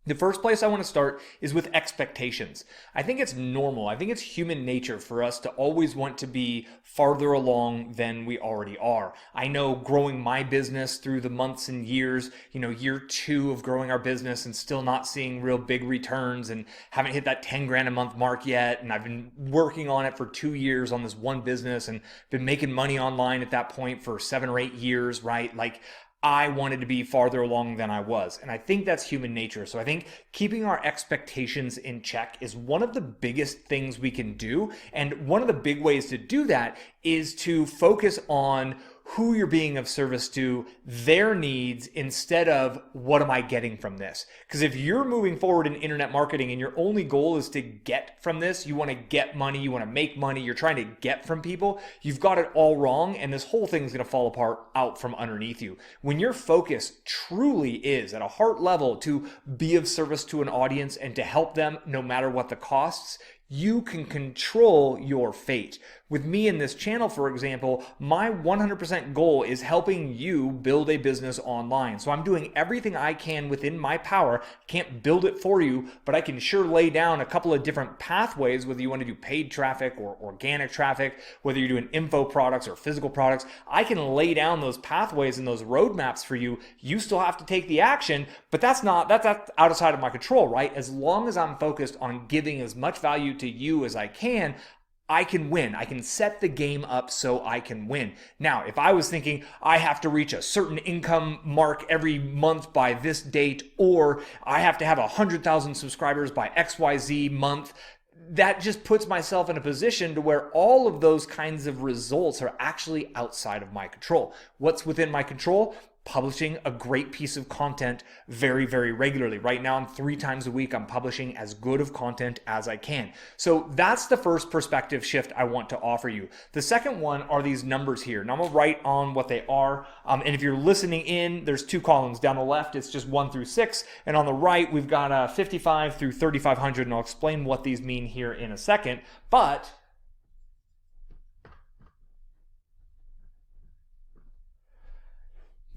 The first place I want to start is with expectations. I think it's normal. I think it's human nature for us to always want to be farther along than we already are. I know growing my business through the months and years, year 2 of growing our business and still not seeing real big returns and haven't hit that 10 grand a month mark yet. And I've been working on it for 2 years on this one business and been making money online at that point for 7 or 8 years, right? Like, I wanted to be farther along than I was. And I think that's human nature. So I think keeping our expectations in check is one of the biggest things we can do. And one of the big ways to do that is to focus on who you're being of service to, their needs, instead of what am I getting from this? Because if you're moving forward in internet marketing and your only goal is to get from this, you want to get money, you want to make money, you're trying to get from people, you've got it all wrong, and this whole thing is going to fall apart out from underneath you. When your focus truly is at a heart level to be of service to an audience and to help them no matter what the costs, you can control your fate. With me in this channel, for example, my 100% goal is helping you build a business online. So I'm doing everything I can within my power. Can't build it for you, but I can sure lay down a couple of different pathways, whether you want to do paid traffic or organic traffic, whether you're doing info products or physical products. I can lay down those pathways and those roadmaps for you. You still have to take the action, but that's outside of my control, right? As long as I'm focused on giving as much value to you as I can, I can win. I can set the game up so I can win. Now, if I was thinking I have to reach a certain income mark every month by this date, or I have to have 100,000 subscribers by XYZ month, that just puts myself in a position to where all of those kinds of results are actually outside of my control. What's within my control? Publishing a great piece of content very, very regularly. Right now, I'm 3 times a week. I'm publishing as good of content as I can. So that's the first perspective shift I want to offer you. The second one are these numbers here. Now I'm gonna write on what they are. And if you're listening in, there's 2 columns. Down the left, it's just 1 through 6. And on the right, we've got 55 through 3,500. And I'll explain what these mean here in a second. But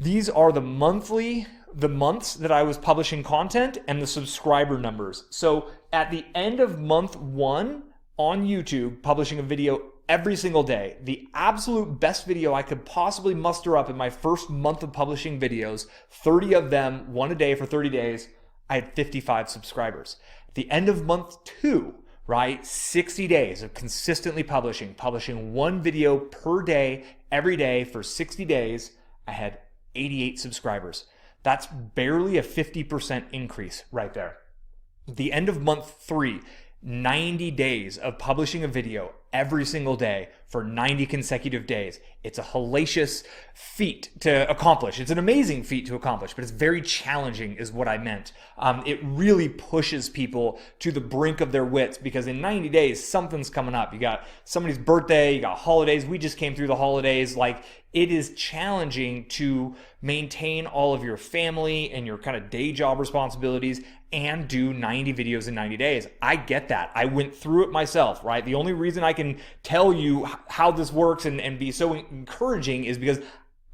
these are the months that I was publishing content and the subscriber numbers. So at the end of month 1 on YouTube, publishing a video every single day, the absolute best video I could possibly muster up in my first month of publishing videos, 30 of them, 1 a day for 30 days, I had 55 subscribers. At the end of month 2, right, 60 days of consistently publishing 1 video per day, every day for 60 days, I had 88 subscribers. That's barely a 50% increase right there. At the end of month 3, 90 days of publishing a video every single day for 90 consecutive days. It's a hellacious feat to accomplish. It's an amazing feat to accomplish, but it's very challenging is what I meant. It really pushes people to the brink of their wits because in 90 days, something's coming up. You got somebody's birthday, you got holidays. We just came through the holidays. Like, it is challenging to maintain all of your family and your kind of day job responsibilities and do 90 videos in 90 days. I get that. I went through it myself, right? The only reason I can tell you how this works and be so encouraging is because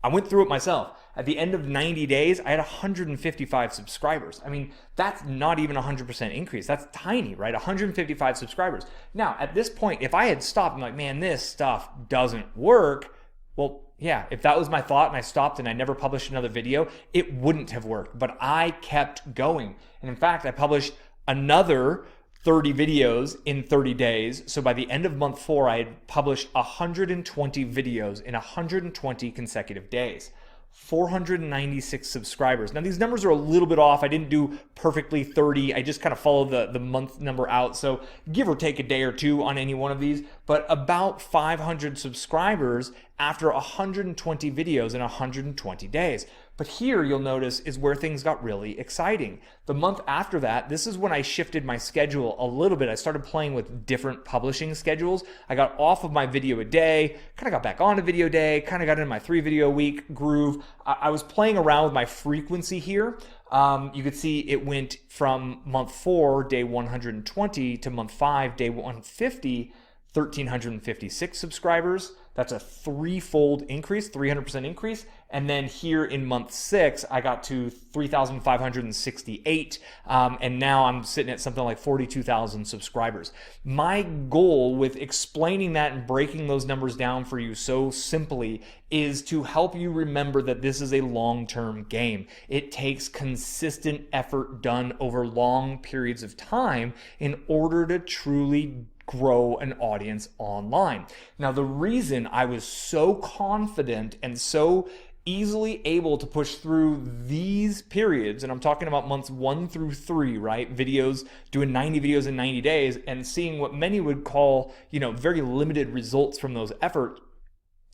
I went through it myself. At the end of 90 days, I had 155 subscribers. I mean, that's not even a 100% increase. That's tiny, right? 155 subscribers. Now, at this point, if I had stopped and like, man, this stuff doesn't work, well, yeah, if that was my thought and I stopped and I never published another video, it wouldn't have worked. But I kept going. And in fact, I published another 30 videos in 30 days. So by the end of month 4, I had published 120 videos in 120 consecutive days. 496 subscribers. Now these numbers are a little bit off. I didn't do perfectly 30. I just kind of followed the month number out. So give or take a day or 2 on any one of these, but about 500 subscribers after 120 videos in 120 days. But here you'll notice is where things got really exciting. The month after that, this is when I shifted my schedule a little bit. I started playing with different publishing schedules. I got off of my video a day, kind of got back on a video a day, kind of got into my 3 video a week groove. I was playing around with my frequency here. You could see it went from month 4, day 120 to month 5, day 150. 1,356 subscribers. That's a threefold increase, 300% increase. And then here in month 6, I got to 3,568. And now I'm sitting at something like 42,000 subscribers. My goal with explaining that and breaking those numbers down for you so simply is to help you remember that this is a long-term game. It takes consistent effort done over long periods of time in order to truly grow an audience online. Now, the reason I was so confident and so easily able to push through these periods, and I'm talking about months 1 through 3, right? Videos, doing 90 videos in 90 days and seeing what many would call, very limited results from those efforts,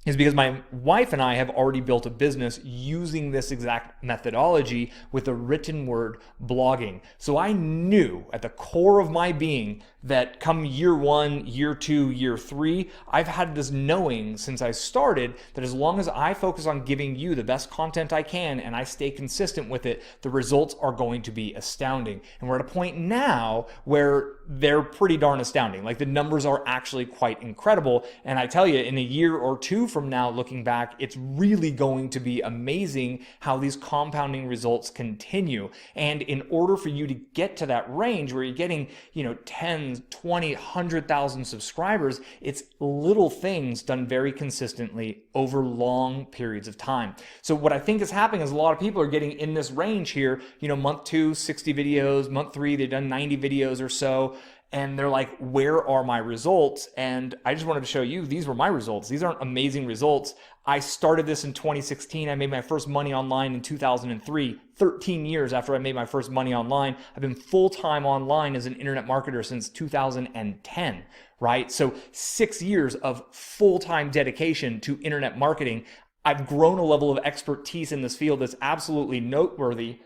is because my wife and I have already built a business using this exact methodology with a written word blogging. So I knew at the core of my being that come year 1, year 2, year 3, I've had this knowing since I started that as long as I focus on giving you the best content I can and I stay consistent with it, the results are going to be astounding. And we're at a point now where they're pretty darn astounding. Like, the numbers are actually quite incredible. And I tell you, in a year or two from now, looking back, it's really going to be amazing how these compounding results continue. And in order for you to get to that range where you're getting, 10, 20, 100,000 subscribers, it's little things done very consistently over long periods of time. So what I think is happening is a lot of people are getting in this range here, month 2, 60 videos, month 3, they've done 90 videos or so. And they're like, where are my results? And I just wanted to show you, these were my results. These aren't amazing results. I started this in 2016. I made my first money online in 2003, 13 years after I made my first money online. I've been full-time online as an internet marketer since 2010, right? So 6 years of full-time dedication to internet marketing. I've grown a level of expertise in this field that's absolutely noteworthy.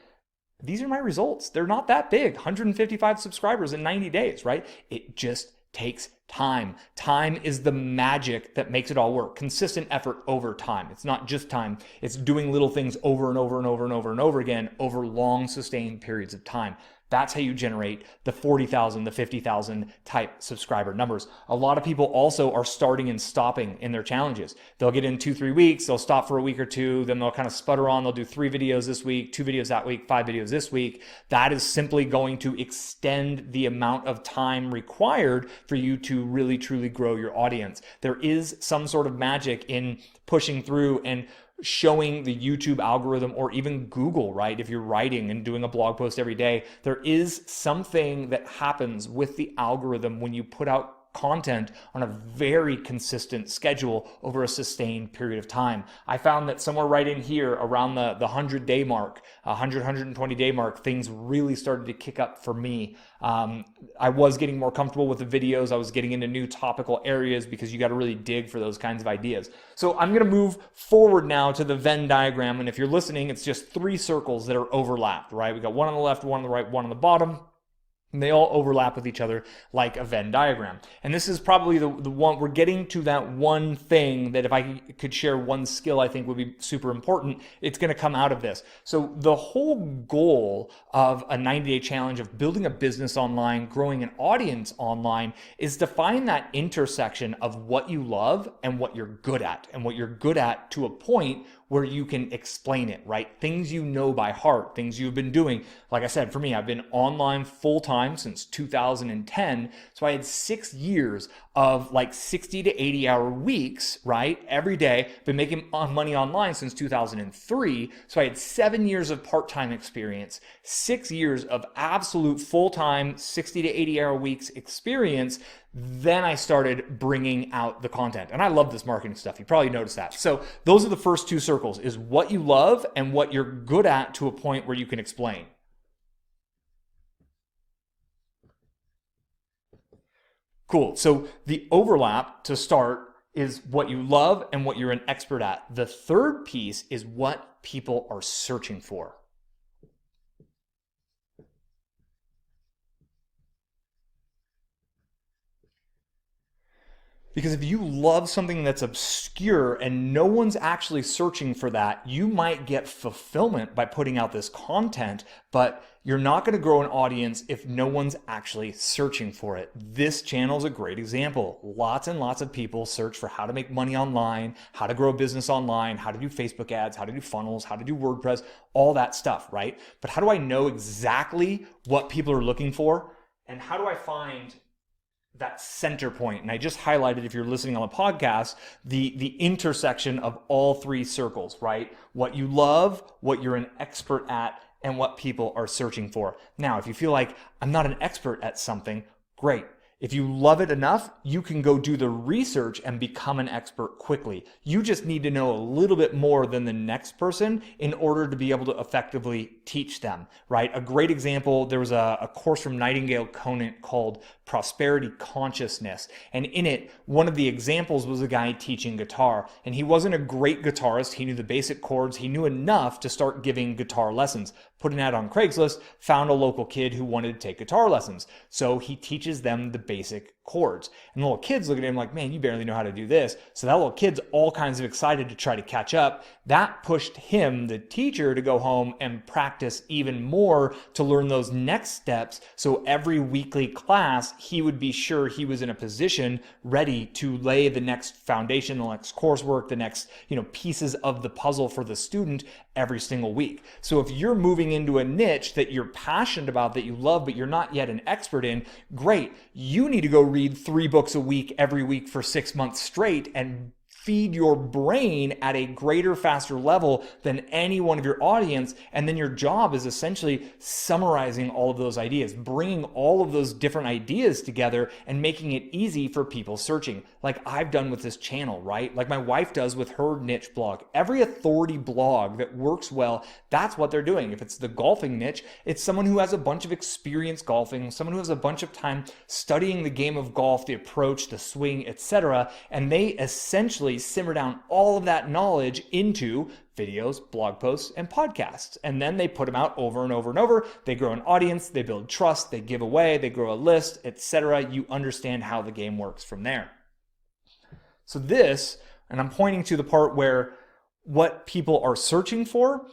These are my results. They're not that big. 155 subscribers in 90 days, right? It just takes time. Time is the magic that makes it all work. Consistent effort over time. It's not just time. It's doing little things over and over and over and over and over again over long sustained periods of time. That's how you generate the 40,000, the 50,000 type subscriber numbers. A lot of people also are starting and stopping in their challenges. They'll get in 2-3 weeks, they'll stop for a week or two, then they'll kind of sputter on, they'll do 3 videos this week, 2 videos that week, 5 videos this week. That is simply going to extend the amount of time required for you to really truly grow your audience. There is some sort of magic in pushing through and showing the YouTube algorithm, or even Google, right? If you're writing and doing a blog post every day, there is something that happens with the algorithm when you put out content on a very consistent schedule over a sustained period of time. I found that somewhere right in here around the 100-day mark, 120-day mark, things really started to kick up for me. I was getting more comfortable with the videos. I was getting into new topical areas because you got to really dig for those kinds of ideas. So I'm going to move forward now to the Venn diagram. And if you're listening, it's just 3 circles that are overlapped, right? We got one on the left, one on the right, one on the bottom. And they all overlap with each other like a Venn diagram. And this is probably the one, we're getting to that one thing that if I could share one skill I think would be super important, it's going to come out of this. So the whole goal of a 90-day challenge of building a business online, growing an audience online, is to find that intersection of what you love and what you're good at, and what you're good at to a point where you can explain it, right? Things you know by heart, things you've been doing. Like I said, for me, I've been online full-time since 2010. So I had 6 years of like 60 to 80 hour weeks, right? Every day. Been making money online since 2003. So I had 7 years of part-time experience, 6 years of absolute full-time 60 to 80 hour weeks experience. Then I started bringing out the content. And I love this marketing stuff. You probably noticed that. So those are the first 2 circles, is what you love and what you're good at to a point where you can explain. Cool. So the overlap to start is what you love and what you're an expert at. The third piece is what people are searching for. Because if you love something that's obscure and no one's actually searching for that, you might get fulfillment by putting out this content, but you're not going to grow an audience if no one's actually searching for it. This channel is a great example. Lots and lots of people search for how to make money online, how to grow a business online, how to do Facebook ads, how to do funnels, how to do WordPress, all that stuff, right? But how do I know exactly what people are looking for? And how do I find that center point? And I just highlighted, if you're listening on the podcast, the intersection of all three circles, right? What you love, what you're an expert at, and what people are searching for. Now, if you feel like I'm not an expert at something, great. If you love it enough, you can go do the research and become an expert quickly. You just need to know a little bit more than the next person in order to be able to effectively teach them, right? A great example, there was a course from Nightingale Conant called Prosperity Consciousness. And in it, one of the examples was a guy teaching guitar. And he wasn't a great guitarist. He knew the basic chords. He knew enough to start giving guitar lessons. Put an ad on Craigslist, found a local kid who wanted to take guitar lessons. So he teaches them the basic chords. And the little kids look at him like, man, you barely know how to do this. So that little kid's all kinds of excited to try to catch up. That pushed him, the teacher, to go home and practice even more to learn those next steps. So every weekly class, he would be sure he was in a position ready to lay the next foundation, the next coursework, the next, pieces of the puzzle for the student every single week. So if you're moving into a niche that you're passionate about, that you love, but you're not yet an expert in, great. You need to go read 3 books a week every week for 6 months straight and feed your brain at a greater, faster level than any one of your audience. And then your job is essentially summarizing all of those ideas, bringing all of those different ideas together and making it easy for people searching, like I've done with this channel, right? Like my wife does with her niche blog. Every authority blog that works well, that's what they're doing. If it's the golfing niche, it's someone who has a bunch of experience golfing, someone who has a bunch of time studying the game of golf, the approach, the swing, etc. And they essentially simmer down all of that knowledge into videos, blog posts, and podcasts. And then they put them out over and over and over. They grow an audience, they build trust, they give away, they grow a list, etc. You understand how the game works from there. So this, and I'm pointing to the part where what people are searching for,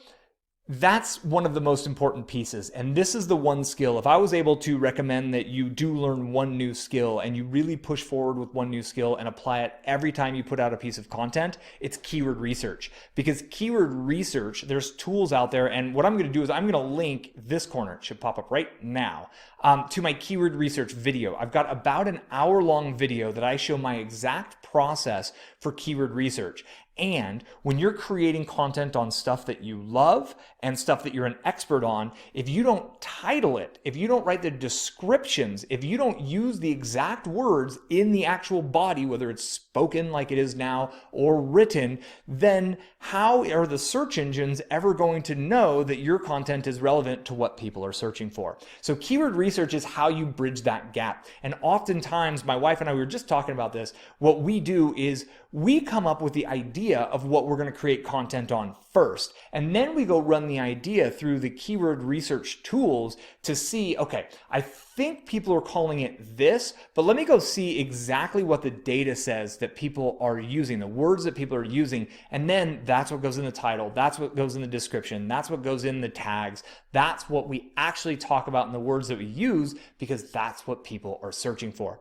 that's one of the most important pieces. And this is the one skill. If I was able to recommend that you do learn one new skill and you really push forward with one new skill and apply it every time you put out a piece of content, it's keyword research. Because keyword research, there's tools out there. And what I'm going to do is I'm going to link this corner, it should pop up right now, to my keyword research video. I've got about an hour-long video that I show my exact process for keyword research. And when you're creating content on stuff that you love and stuff that you're an expert on, if you don't title it, if you don't write the descriptions, if you don't use the exact words in the actual body, whether it's spoken like it is now or written, then how are the search engines ever going to know that your content is relevant to what people are searching for? So keyword research is how you bridge that gap. And oftentimes, my wife and I, we were just talking about this, what we do is we come up with the idea of what we're going to create content on first. And then we go run the idea through the keyword research tools to see, okay, I think people are calling it this, but let me go see exactly what the data says that people are using, the words that people are using. And then that's what goes in the title. That's what goes in the description. That's what goes in the tags. That's what we actually talk about in the words that we use, because that's what people are searching for.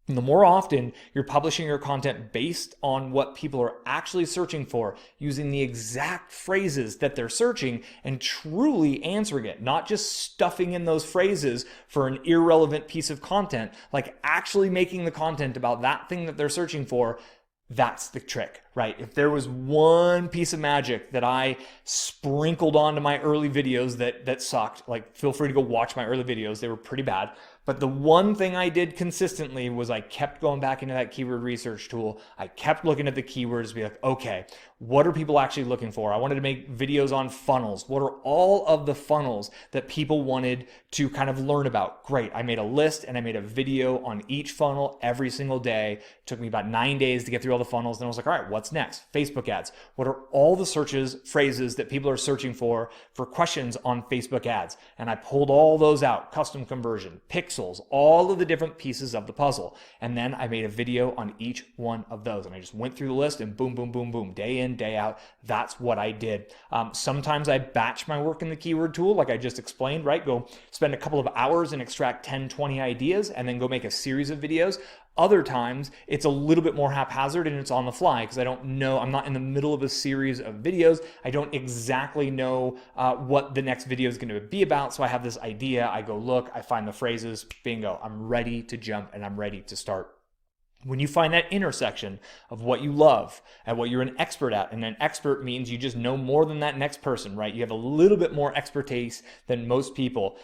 And the more often you're publishing your content based on what people are actually searching for, using the exact phrases that they're searching and truly answering it, not just stuffing in those phrases for an irrelevant piece of content, like actually making the content about that thing that they're searching for, that's the trick, right? If there was one piece of magic that I sprinkled onto my early videos that sucked, like feel free to go watch my early videos, they were pretty bad. But the one thing I did consistently was I kept going back into that keyword research tool. I kept looking at the keywords to be like, okay, what are people actually looking for? I wanted to make videos on funnels. What are all of the funnels that people wanted to kind of learn about? Great. I made a list and I made a video on each funnel every single day. It took me about 9 days to get through all the funnels. Then I was like, all right, what's next? Facebook ads. What are all the phrases that people are searching for questions on Facebook ads? And I pulled all those out, custom conversion, pixels, all of the different pieces of the puzzle. And then I made a video on each one of those. And I just went through the list and boom, boom, boom, boom, day in, day out. That's what I did. Sometimes I batch my work in the keyword tool, like I just explained, right? Go spend a couple of hours and extract 10, 20 ideas and then go make a series of videos. Other times it's a little bit more haphazard and it's on the fly because I don't know, I'm not in the middle of a series of videos. I don't exactly know what the next video is going to be about. So I have this idea, I go look, I find the phrases, bingo, I'm ready to jump and I'm ready to start. When you find that intersection of what you love and what you're an expert at, and an expert means you just know more than that next person, right? You have a little bit more expertise than most people,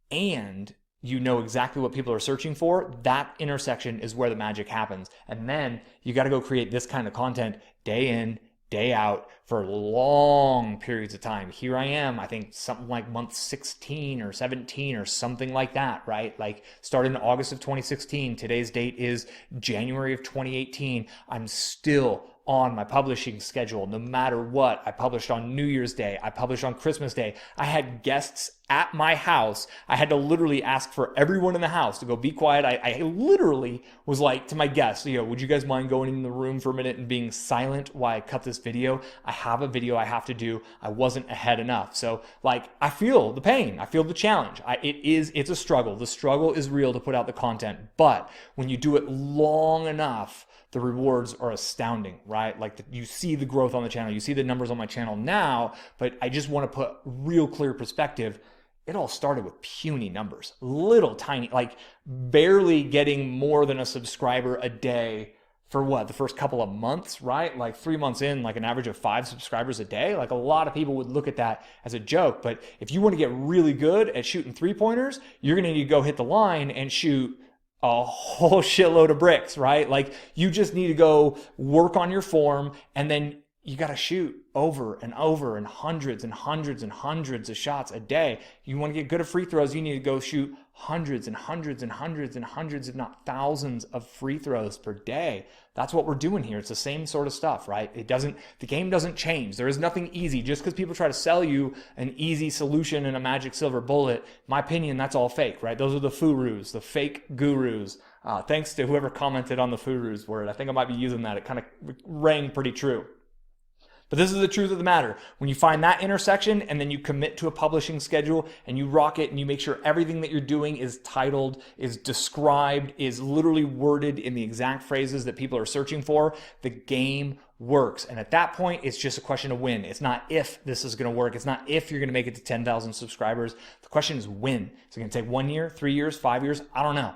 and you know exactly what people are searching for, that intersection is where the magic happens. And then you got to go create this kind of content day in, day out for long periods of time. Here I am, I think something like month 16 or 17 or something like that, right? Like started in August of 2016. Today's date is January of 2018. I'm still on my publishing schedule no matter what. I published on New Year's Day. I published on Christmas Day. I had guests at my house. I had to literally ask for everyone in the house to go be quiet. I literally was like to my guests, would you guys mind going in the room for a minute and being silent while I cut this video? I have a video I have to do. I wasn't ahead enough. So I feel the pain. I feel the challenge. It's a struggle. The struggle is real to put out the content, but when you do it long enough, the rewards are astounding, right? You see the growth on the channel, you see the numbers on my channel now, but I just want to put real clear perspective. It all started with puny numbers, little tiny, barely getting more than a subscriber a day for the first couple of months, right? 3 months in, an average of 5 subscribers a day. A lot of people would look at that as a joke, but if you want to get really good at shooting 3-pointers, you're going to need to go hit the line and shoot a whole shitload of bricks, right? You just need to go work on your form, and then you got to shoot over and over and hundreds and hundreds and hundreds of shots a day. You want to get good at free throws, you need to go shoot hundreds and hundreds and hundreds and hundreds, if not thousands of free throws per day. That's what we're doing here. It's the same sort of stuff, right? The game doesn't change. There is nothing easy. Just because people try to sell you an easy solution and a magic silver bullet, in my opinion, that's all fake, right? Those are the furus, the fake gurus. Thanks to whoever commented on the furus word. I think I might be using that. It kind of rang pretty true. But this is the truth of the matter. When you find that intersection and then you commit to a publishing schedule and you rock it and you make sure everything that you're doing is titled, is described, is literally worded in the exact phrases that people are searching for, the game works. And at that point, it's just a question of when. It's not if this is going to work. It's not if you're going to make it to 10,000 subscribers. The question is when. Is it going to take 1 year, 3 years, 5 years? I don't know.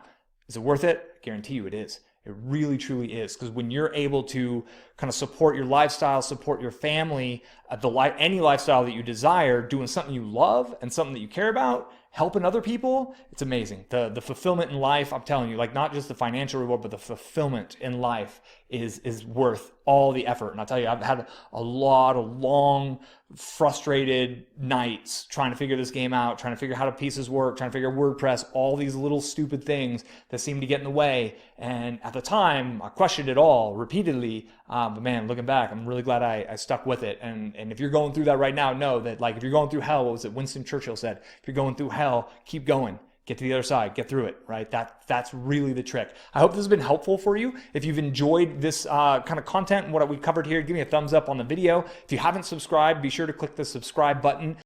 Is it worth it? I guarantee you it is. It really, truly is. Because when you're able to kind of support your lifestyle, support your family, any lifestyle that you desire, doing something you love and something that you care about, helping other people, it's amazing. The fulfillment in life, I'm telling you, not just the financial reward, but the fulfillment in life is worth all the effort. And I'll tell you, I've had a lot of long, frustrated nights trying to figure this game out, trying to figure how the pieces work, trying to figure WordPress, all these little stupid things that seem to get in the way. And at the time, I questioned it all repeatedly. But man, looking back, I'm really glad I stuck with it. And if you're going through that right now, know that if you're going through hell, what was it Winston Churchill said? If you're going through hell, keep going. Get to the other side, get through it, right? That's really the trick. I hope this has been helpful for you. If you've enjoyed this kind of content and what we covered here, give me a thumbs up on the video. If you haven't subscribed, be sure to click the subscribe button